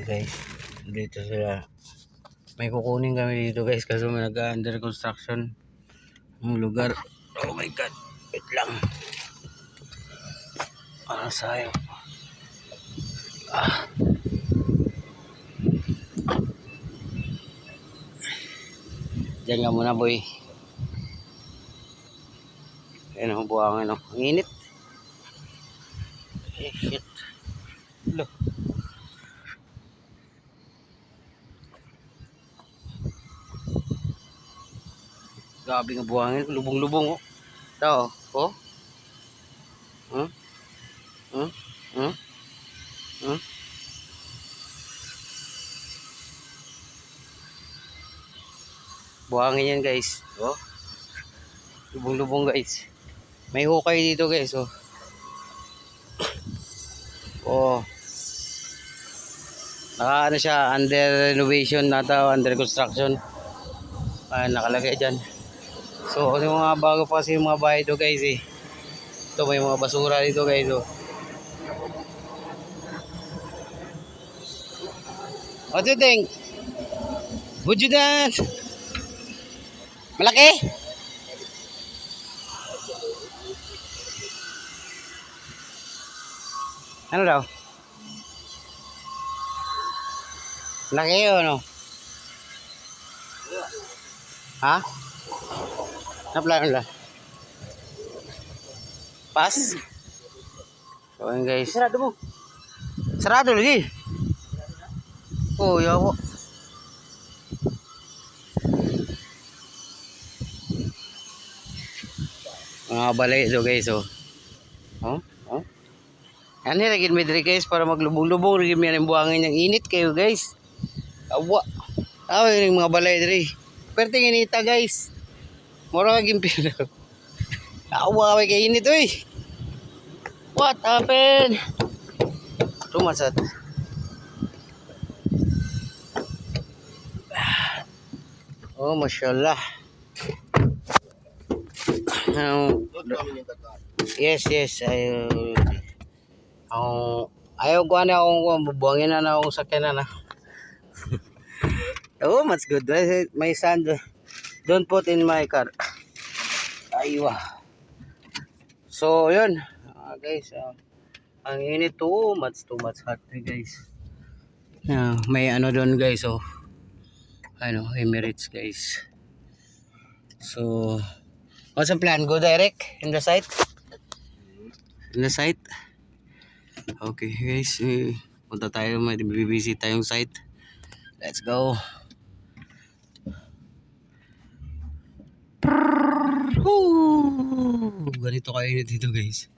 guys. Dito sila. May kukunin kami dito guys kasi may nag-under construction ang lugar. Oh my god. Wait lang. Sayang. Diyan nga muna boy. Ayan ang buwangan. Ang init. Shit. Look. Grabe nga buhangin. Lubong-lubong oh. Ito oh. Hmm? Hmm? Hmm? Hmm? Buhangin yan guys. Oh. Lubong-lubong guys. May hukay dito guys oh. Oh. Ano siya, under renovation nata, under construction. Nakalagay dyan. So, yung mga bago pa kasi yung mga bahay dito guys eh. Ito may mga basura dito guys oh. What do you think? Would you dance? Malaki? Ano daw? Laki o ano? Ha? Ano plano nila? Pas? So yun guys. Sarado mo. Sarado lagi. Oh, yawa. Mga balay ito guys oh. Oh? Oh? Yan lagyan mo dito guys para maglubong-lubong. Lagyan mo yan ang buhangin ng init kayo guys. Awa. Yun yung mga balay dito. Pero tingin inita guys. Mura kaging pila. Awa kay init oy. What happened? Tumasat. Oh, mashallah. Yes. Ayaw ko na akong bubuangin na akong sakyan na. Oh, that's good. My son, don't put in my car. Aywa. So, yun. Guys, ang init too much hot guys. May ano doon guys, oh. Emirates guys. So, what's the plan? Go direct in the site? In the site? Okay guys, punta tayo, may bibisit tayong site. Let's go. Ganito kainit dito guys.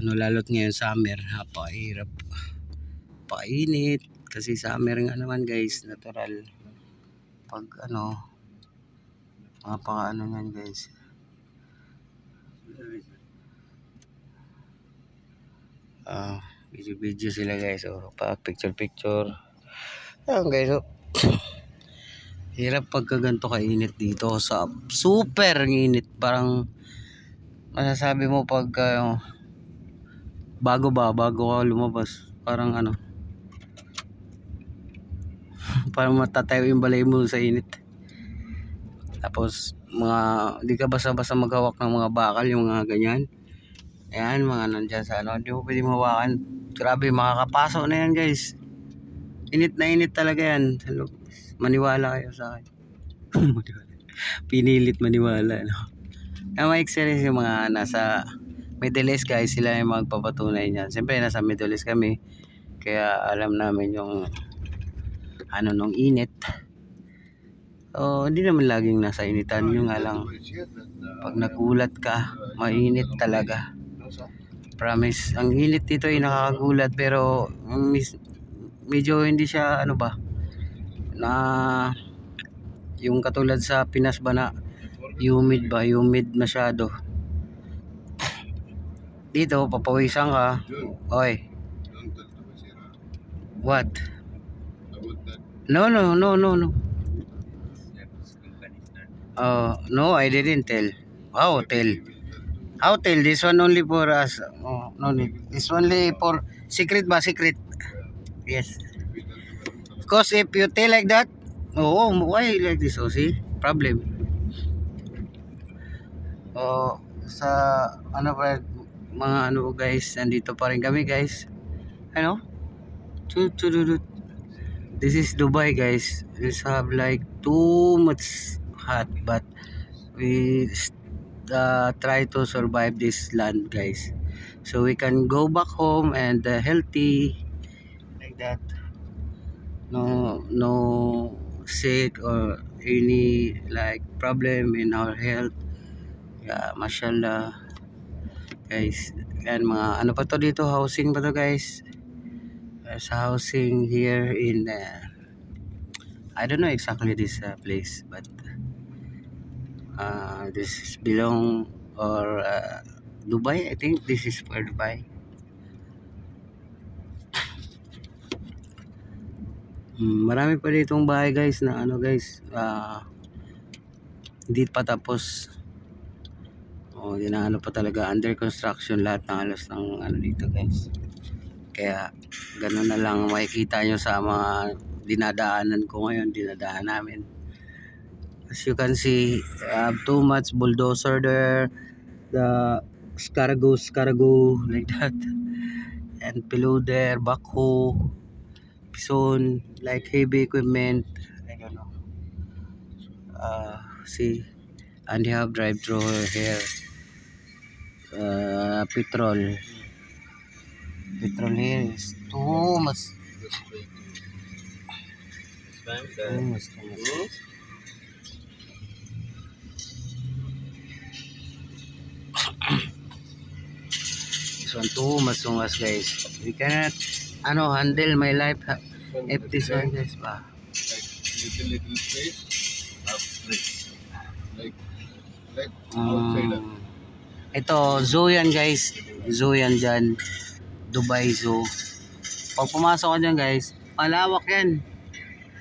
Lalo't ngayon summer, napakahirap. Painit kasi summer nga naman guys, natural. Pag napaka yan guys. Video sila guys oh, pa picture ayan guys oh. Hirap pagka ganito kainit dito sa super init, parang masasabi mo pagka bago ka lumabas parang parang matatayo yung balay mo sa init. Tapos di ka basta-basta maghawak ng mga bakal, yung mga ganyan. Ayan, mga nandyan sa hindi mo pwede mahawakan. Grabe, makakapasok na yan guys. Init na init talaga yan. Maniwala kayo sa akin. Pinilit maniwala may experience yung mga nasa Middle East guys, sila yung magpapatunay niyan. Siyempre nasa Middle East kami, kaya alam namin yung nung init. Hindi naman laging nasa initan, yung nga lang pag nagulat ka, mainit talaga. Promise, ang init dito ay nakakagulat, pero medyo hindi siya na yung katulad sa Pinas ba na humid masyado. Dito papawisan ka. Oy. What? No. No, I didn't tell. How tell? This one only for us. No need. This only for secret ba? Secret. Yes. Cause if you tell like that, oh, why like this? Oh, see? Problem. Oh, sa ano pa mga ano guys, nandito pa rin kami guys. Ano? Chut. This is Dubai guys. This have like too much hot, but we try to survive this land guys. So we can go back home and healthy like that. No sick or any like problem in our health. Yeah, mashallah guys. And mga ano pa to dito, housing pa to guys. There's housing here in I don't know exactly this place, but this is belong or Dubai. I think this is for Dubai. Marami pa ditong bahay guys na ano guys, hindi pa tapos. O, di na ano pa talaga, under construction lahat ng halos ng ano dito guys. Kaya ganun na lang makikita nyo sa mga dinadaanan ko ngayon, dinadaan namin. As you can see, I have too much bulldozer there, the scarago like that, and below there, backhoe, pison, like heavy equipment. I don't know. See, and you have drive-through here. Petrol here is too much. Too much. This one too much guys. We cannot handle my life if this one guys ba. Little space, like outside. Ito, zoo yan guys. Zoo yan dyan. Dubai Zoo. Pag pumasok ka dyan guys, malawak yan.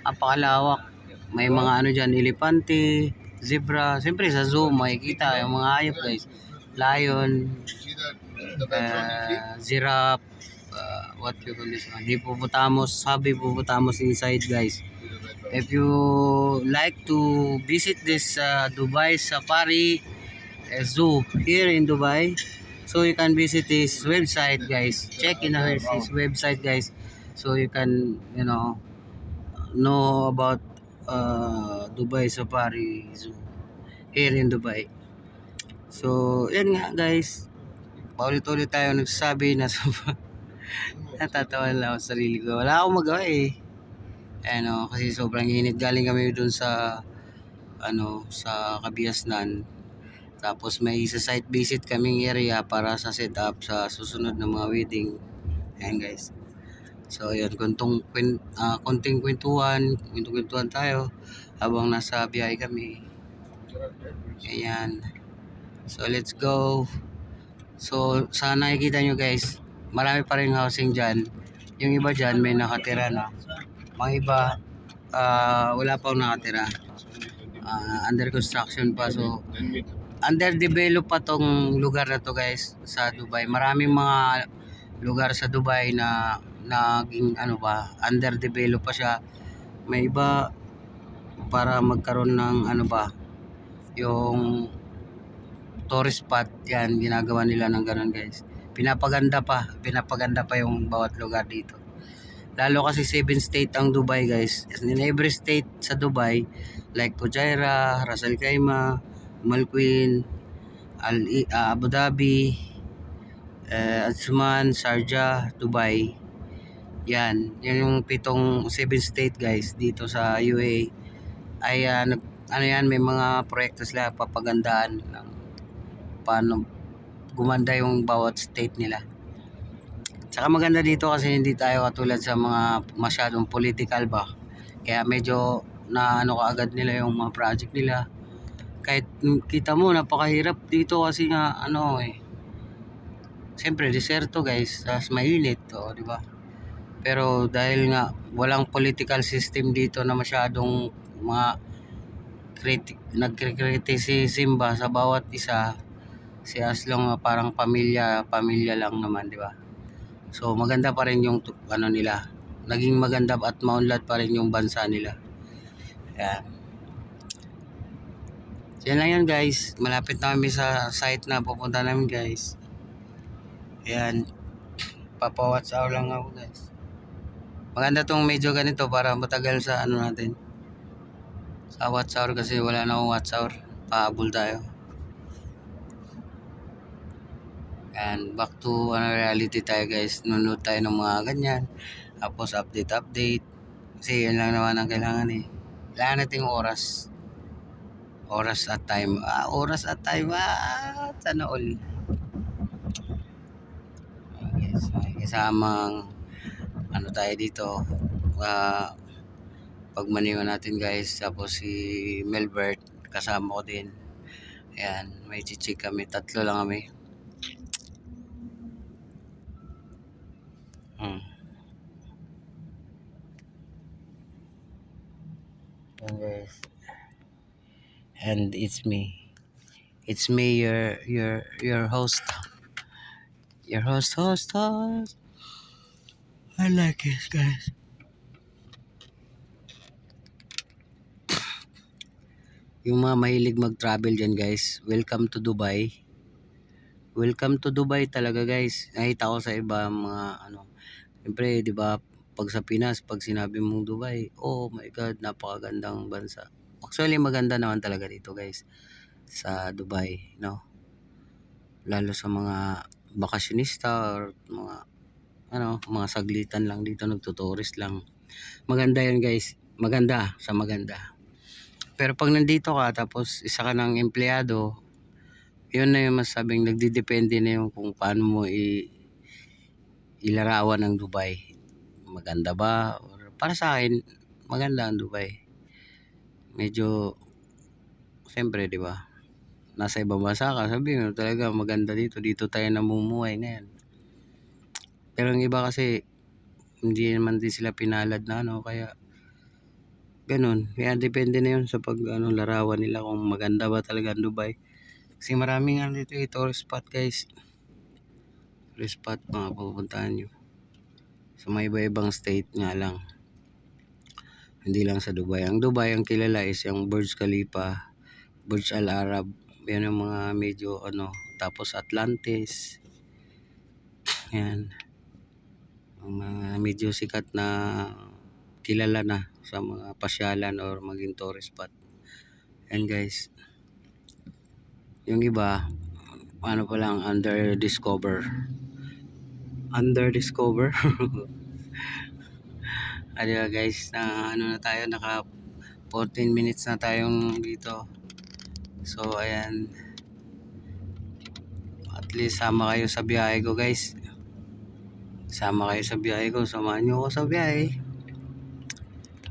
Napakalawak. May mga ano dyan, elepante, zebra. Siyempre sa zoo, makikita yung mga hayop guys. Lion, giraffe, what you call this one? Hippopotamus, hippopotamus inside guys. If you like to visit this Dubai Safari Zoo here in Dubai, so you can visit his website guys. Check in his website guys, so you can know about Dubai Safari Zoo here in Dubai. So yan nga guys, paulit-ulit tayo nagsasabi na natatawa lang ako sa sarili ko. Wala akong magawa eh. Kasi sobrang init. Galing kami dun sa sa Kabiasnan. Tapos may isa site visit kaming area para sa setup sa susunod na mga wedding. Ayan guys. So yun, konting kwentuhan tayo habang nasa biyahe kami. Ayan. So let's go. So sana nakikita nyo guys, marami pa rin housing dyan. Yung iba dyan may nakatira na. Mga iba wala pa nakatira. Under construction pa. So underdeveloped pa tong lugar na to guys sa Dubai. Maraming mga lugar sa Dubai na naging underdeveloped pa siya. May iba para magkaroon ng yung tourist spot, yan ginagawa nila ng ganun guys. Pinapaganda pa yung bawat lugar dito. Lalo kasi 7 state ang Dubai guys. In every state sa Dubai, like Fujairah, Ras Al Khaimah, Malquin, Abu Dhabi, Ajman, Sharjah, Dubai. Yan yung 7 state guys dito sa UAE. Ay yan, may mga proyekto sila papagandaan ng paano gumanda yung bawat state nila. Saka maganda dito kasi hindi tayo katulad sa mga masyadong political ba. Kaya medyo kaagad nila yung mga project nila. Kahit kita mo napakahirap dito kasi nga siyempre deserto guys, tas mainit di ba? Pero dahil nga walang political system dito na masyadong mga nagkritisism ba sa bawat isa, si Aslong parang pamilya lang naman, di ba? So maganda pa rin yung nila, naging maganda at maunlad pa rin yung bansa nila. Yan. Yan lang yan guys. Malapit na kami sa site na pupunta namin guys. Yan. Papa-watch hour lang ako guys. Maganda tong medyo ganito para matagal sa ano natin. Sa watch hour kasi wala na akong watch hour. Pahabol tayo. And back to reality tayo guys. Nunod tayo ng mga ganyan. Tapos update. Kasi yan lang naman ang kailangan eh. Kailangan natin oras. Oras at time. Oras at time. Sana all. Yes, may kasamang ano tayo dito. Pagmaniwan natin guys. Tapos si Melbert kasama ko din. Ayan, may chichik kami. 3 lang kami. Ayan guys. And it's me. It's me, your host. Your host. I like it, guys. Yung mga mahilig mag-travel dyan, guys. Welcome to Dubai. Welcome to Dubai talaga, guys. Nakita ko sa iba mga ano. Siyempre, di ba, pag sa Pinas, pag sinabi mong Dubai, oh my God, napakagandang bansa. Actually, maganda naman talaga dito, guys. Sa Dubai, no? Lalo sa mga bakasyonista or mga saglitan lang dito, nagtutourist lang. Maganda yan guys, maganda. Pero pag nandito ka tapos isa ka ng empleyado, yun na yung masabing nagdidepende na yung kung paano mo ilarawan ng Dubai. Maganda ba? Or para sa akin, maganda ang Dubai. Medyo siyempre, di ba? Nasa ibang bansa ka, sabihin mo talaga maganda dito tayo namumuhay ngayon. Pero ang iba kasi hindi naman din sila pinalad na ano, kaya ganun. Kaya depende na yun sa pag larawan nila kung maganda ba talaga ang Dubai. Kasi maraming dito tourist spot guys. Tourist spot mga pupuntahan nyo. Sa mga iba-ibang state nga lang. Hindi lang sa Dubai. Ang Dubai ang kilala is yung Burj Khalifa, Burj Al Arab. Yan ang mga medyo tapos Atlantis. Yan. Ang mga medyo sikat na kilala na sa mga pasyalan or maging tourist spot. And guys, yung iba pa lang under discover adiba guys, na na tayo, naka 14 minutes na tayong dito. So ayan, at least sama kayo sa biyahe ko guys. Samahan nyo ako sa biyahe.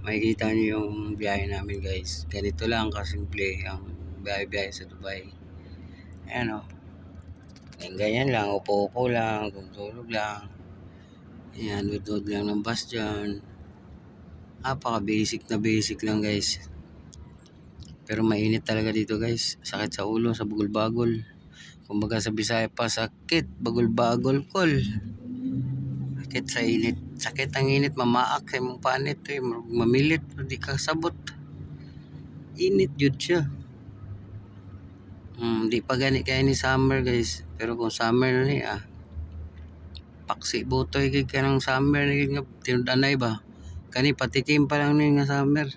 Makikita nyo yung biyahe namin guys. Ganito lang kasimple ang biyahe sa Dubai. Ayan o. Ganyan lang. Upo-upo lang. Tutulog lang. Ayan. Udod lang ng bus dyan. Basic lang guys. Pero mainit talaga dito guys. Sakit sa ulo, sa bagol-bagol. Kumbaga sa Bisaya pa, sakit. Bagol-bagol kol. Sakit sa init. Sakit ang init, mamaak sa mong panit mamilit, di ka sabot. Init jud siya. Di pa gani kaya ni summer guys. Pero kung summer na ni paksi butoy kay kanang summer ni nga tinudanay ba. Kani patikim pa lang ni nga summer.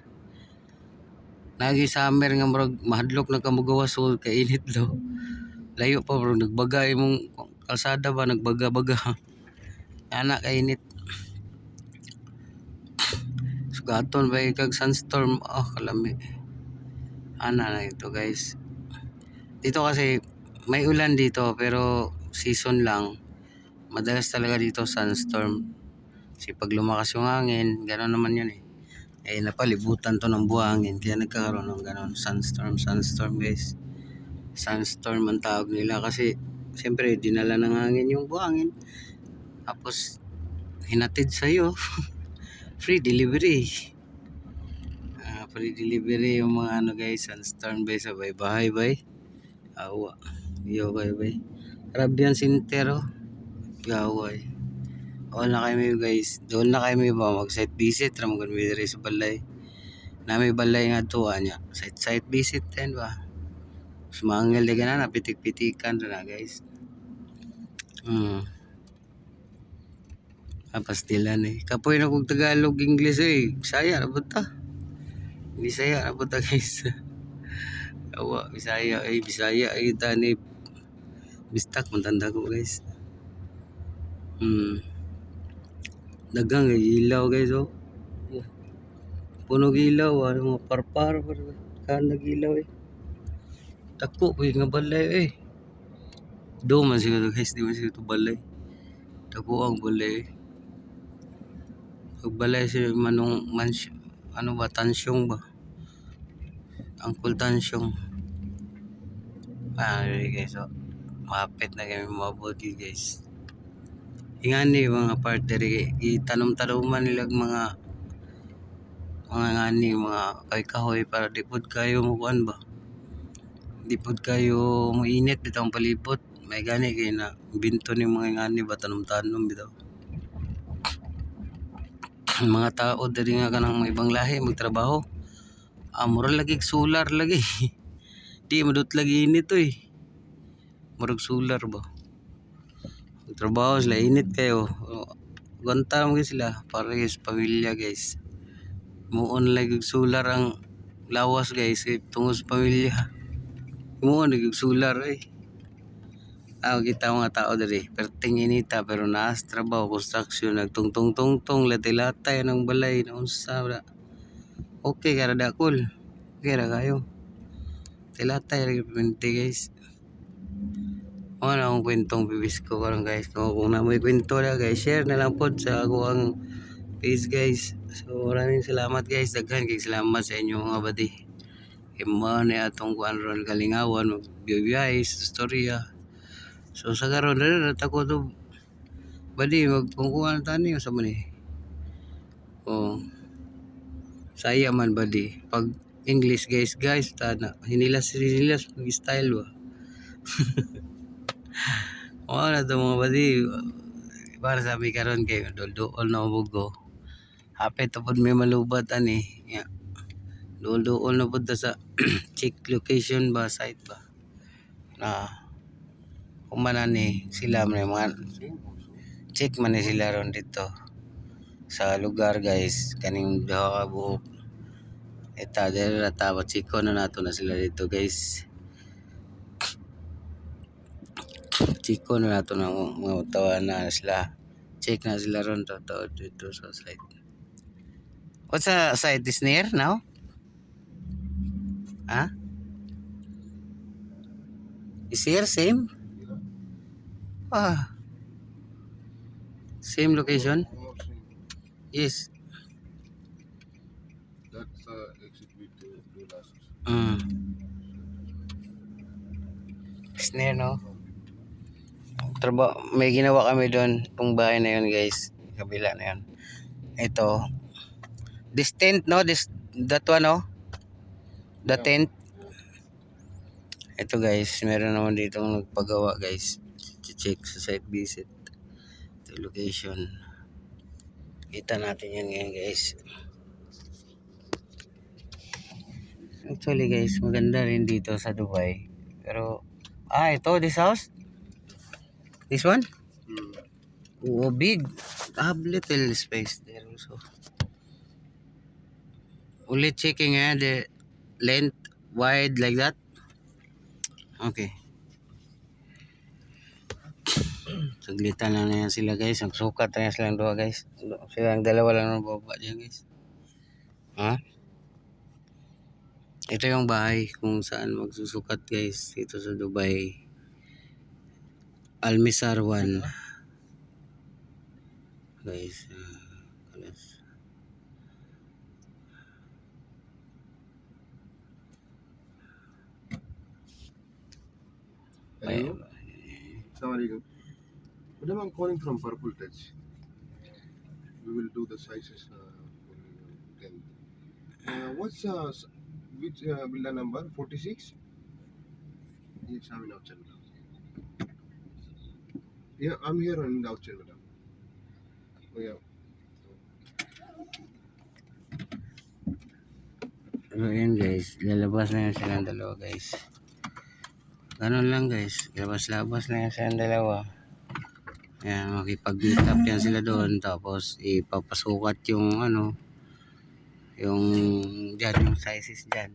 Nagi summer nga murag mahadlok na kamugawas so kay init do. Layo pa bro, nagbaga imong kalsada ba, nagbaga-baga. Anak kay init. Sugaton ba kag sunstorm, kalami. Na ito guys. Dito kasi may ulan dito pero season lang. Madalas talaga dito sunstorm. Kasi pag lumakas yung hangin, gano'n naman yun napalibutan to ng buhangin kaya nagkakaroon ng gano'n sunstorm guys. Sunstorm ang tawag nila kasi siyempre dinala ng hangin yung buhangin. Tapos hinatid sa'yo. Free delivery yung mga guys. Sunstorm bay sabay bahay bay. Awa yo bay Arabian Sintero gaway. All na kami guys. Doon na kami ba mag-site visit ram kun mi diri sa balay. Nami balay nga tuwa niya. Site visit din ba. Sumangil di na napitik-pitikan na guys. Pastilan eh. Kapoy na kog Tagalog, English eh. Bisaya na po ta. Bisaya na po ta guys. Awa, Bisaya ay tani. Bistak matanda ko guys. Dagang ilaw guys oh. Puno ilaw, ano mga parpar kan nagilaw eh. Tako po nga balay eh. Do man siguro guys, di man siguro balay. Tako ang balay. Pag balay siya manong ano ba, tansyong ba? Angkol tansyong. Guys oh. Mapit na kami mabuti guys. Ingani mga partner itanom-tanoman nilag mga ngani mga kahoy para dipod kayo mo kuan ba. Dipod kayo mo init bitong palibot. May gani kay na binto ni mga ngani ba tanom-tanom bitaw. Mga tao diri nga kanang mga ibang lahi magtrabaho. Mura lagi solar lagi. Di madut lagi init oy. Murag solar ba. Trabaho sila, init kayo. Ganta mo sila para guys, pamilya guys. Muon lagi solar ang lawas guys, tungos pamilya. Muon lagi solar eh. Kita mga tao dali, perting inita pero naas trabaho, construction, nagtungtong-tungtong, lati-latay ng balay, na unsa wala. Okay, karada cool. Okay ra kayo. Tilatay lagi pinti guys. Na akong kwentong bibis ko karon guys. Kung na may kwento na guys, share na lang po sa ako ang page guys. So maraming salamat guys. Daghan kay salamat sa inyo mga badi. Imo ni atong kuan ron kalingawan, biyay storya. So sa karon na tako to badi magpungkuan tani sa man eh. Saya man badi. Pag English guys tana hinilas pag style ba. Wala to mga badi. Para sa mi karon kay dool na bugo. Hapit to pud may malubat ani. Yeah. Dool na pud sa check location ba site ba. Kumanan ni sila man mga check man ni sila ron dito sa lugar guys kaning duha ka buok. Eta dere ra tawo chiko na nato na sila dito guys. Chiko na nato na mga tawa na sila. Check na sila ron dito sa site. What's the site is near now? Huh? Is here same? Same location? Yes. That's exit we do last. Is near no? May ginawa kami doon, itong bahay na yun guys, kabila na yun. Ito, this tent no, that one no, the tent. Ito guys, meron naman dito nagpagawa guys, check sa site visit, ito location. Kita natin yan ngayon guys. Actually guys, maganda rin dito sa Dubai. Pero, ito, this house? This one? Oh, big. Have little space there also. Only checking the length, wide like that. Okay. Saglitan lang na yan sila guys. Ang sukat na yan silang dua guys. Silang dalawa lang ng baba dyan guys. Ito yung bahay kung saan magsusukat guys. Dito sa Dubai. Almisar 1 guys. Hello. Assalamualaikum. Madam, I'm calling from Purple Touch. We will do the sizes then. What's which villa number? 46? Yes, I'm in outside. Yeah, I'm here in the outside, madam. Oh, yeah. So yun guys, lalabas na yun silang dalawa guys. Ganun lang guys, labas-labas na yun silang dalawa. Ayan, makipag-meet up yan sila doon. Tapos ipapasukat yung ano, yung dyan, yung sizes dyan.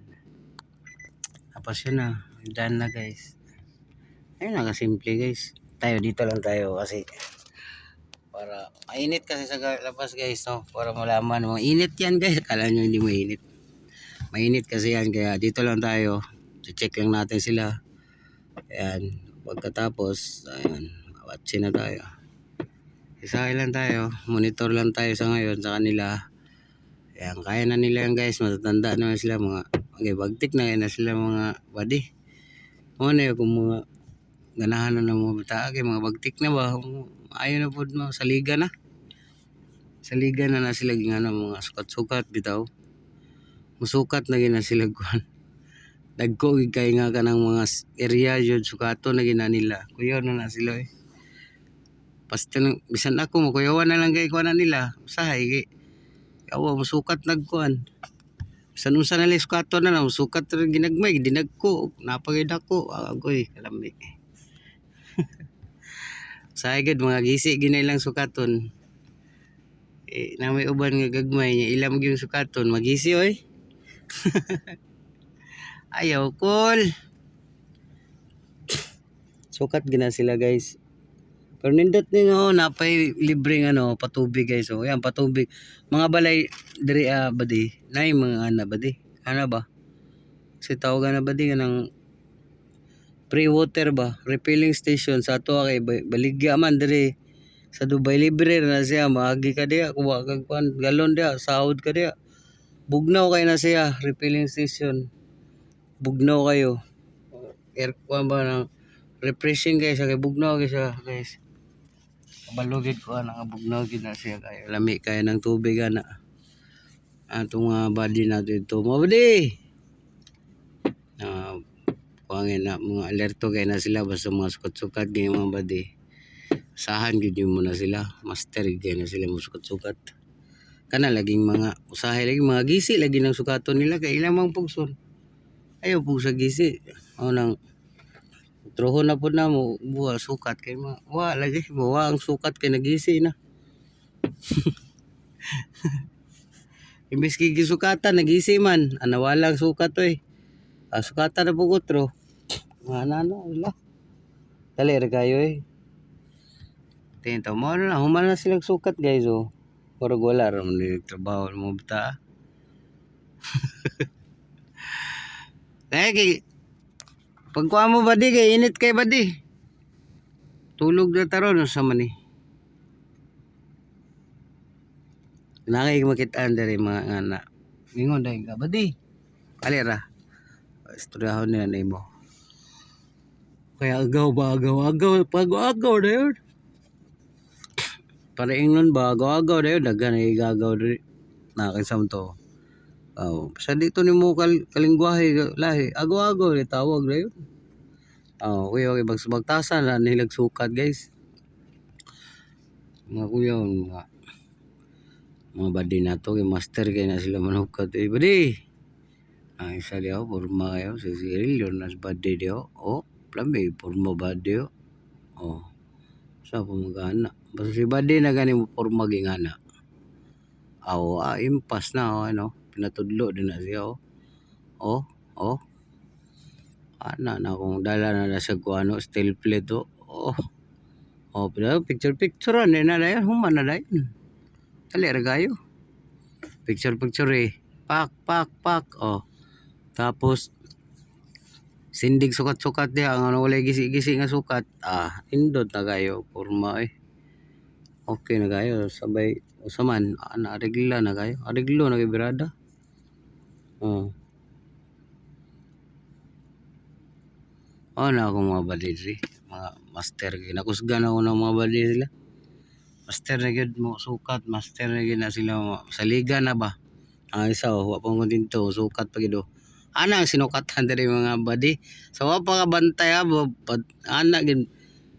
Tapos yun na, done na guys. Ayun na, kasimple guys. Tayo, dito lang tayo kasi para mainit kasi sa labas guys, no? Para malaman, mainit yan guys. Kala nyo hindi mainit. Mainit kasi yan, kaya dito lang tayo. Check lang natin sila. Ayan, pagkatapos, ayan, watch na tayo. Isakay lang tayo, monitor lang tayo sa ngayon sa kanila. Ayan, kaya na nila yan guys, matatanda naman sila mga, okay, bagtik na yan na sila mga buddy. Ano yun, kung mga ganahan na ng mga bata, mga bagtik na ba, ayaw na po mo, sa liga na. Sa liga na sila ano, mga sukat-sukat bitaw. Musukat na gina sila kuhan. Dagko kay nga ka ng mga area yun, sukato na gina nila. Kuyaw na sila eh. Basta nang, bisan ako, kuyawan na lang kay kuha na nila. Usahay kay, kawa, musukat nagkuhan. Bisan unsa na lang sukato na lang, musukat rin ginagmay, dinagko, napagid ako. Agoy, kalami. Usahay gid mga gisi, ginay lang sukaton. Na may uban nga gagmay niya, ilam yung sukaton, magisi oy. Ayaw, cool. Sukat gina sila guys. Pero nindot ni nga napay libreng ano, patubig guys. So, yan patubig. Mga balay diri badi, nay mga ana badi. Ana ba? Si tawagan na badi kanang pre-water ba, refilling station sa ato kay baligya man diri sa Dubai libre na siya, maagi ka diya, kuha kag galon diya, sahod ka diya. Bugnaw kay na siya, refilling station. Bugnaw kayo. Aircon ba ng refreshing guys, kay bugnaw kay siya guys. Kabalugid ko na bugnaw gid na siya kay lami kay ng tubig ana. Atong body nato ito. Mo badi. Kuangin na mga alerto kay na sila basta mga sukat-sukat gay mga body. Usahan gid mo na sila, master gid na sila mo sukat-sukat. Kana laging mga usahay lagi mga gisi lagi ng sukaton nila kay ilang mang pugson. Ayaw po sa gisi. O nang troho na po na mo buwa sukat kay mga wa lagi buwa ang sukat kay nagisi na. Imbes kay gisukatan nagisi man anawalang sukat oy. Sukatan na po kutro. Ano wala. Dali ra kayo eh. Tinto mo na human na silang sukat guys oh. Pero wala ra man ni trabaho mo bata. Kaya pagkuha mo ba di kay init kay ba di? Tulog na taron sa man eh. Nakay makitaan dari mga anak. Ingon dahil ka ba di? Kalira. Istoryahon nila na mo. Kaya agaw pag-agaw na yun. Para ingon ba, agaw na yun. Daga na igagaw na yun. Nakakisam to. Sa dito ni mo kalingwahe lahi. Agaw-agaw na tawag na yun. Kuya, magtasan na nilag sukat guys. Mga kuya, mga badi na to, yung master kaya na sila manukat. Badi! Ang isa diyo, porma kayo, si Cyril, yun nas badi diyo. Plami, porma badi diyo. Sa pumagana. Basta si badi na gani mo porma gingana. Impas na, pinatudlo din na siya, Ana na kung dala na sa kuano steel plate pero picture na yan human na dayon. Dali ra gayo. Picture eh. Pak. Tapos sindig sukat-sukat diha ang wala gisi-gisi nga sukat. Indot na gayo porma eh. Okay na gayo sabay usaman ana regla na gayo. Reglo na kay birada. Na akong mga badiri, mga master kinakusgan ako ng mga badiri sila. Master na gyud mo sukat, master na gyud na sila sa liga na ba. Isa wa pa mo dito sukat pa gyud. Ana ang sinukatan diri mga badi. So wa pa ka bantay ana gyud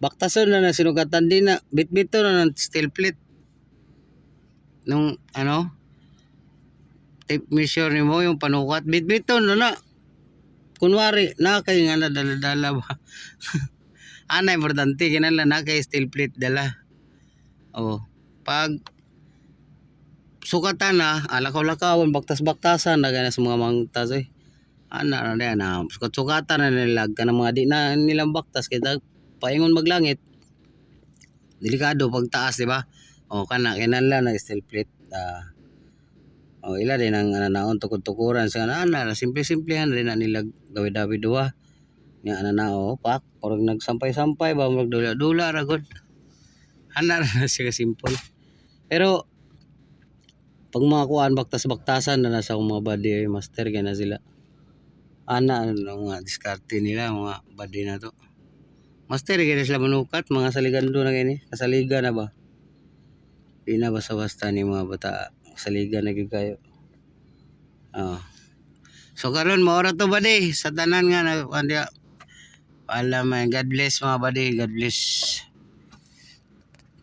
baktason na sinukatan din na bitbito na ng steel plate. nung ano tape measure nimo yung panukat bitbiton na kunwari na kay nga dala-dala ba ana importante kinala na kay steel plate dala oh pag sukatan na alakaw-lakawon baktas-baktasan na gana sa mga mangtas ana na sukatan na nilag ka ng mga di na nilang baktas kay paingon maglangit delikado pag taas di ba o kana kinahanglan na steel plate o ila din ang naon tukod-tukuran sa ana simple-simplehan rin na nila gawi-dawi duwa nya ana o pak orag nagsampay-sampay ba magdula-dula ra gud ana na siya simple pero pag mga kuan baktas-baktasan na nasa mga body master kaya na sila ana ano nga diskarte nila mga body na to master kaya na sila manukat mga saligando na gani kasaliga na ba di na basta-basta ni mga bata saliga na gyud kayo so karon maora to body sa tanan nga na alam God bless mga body God bless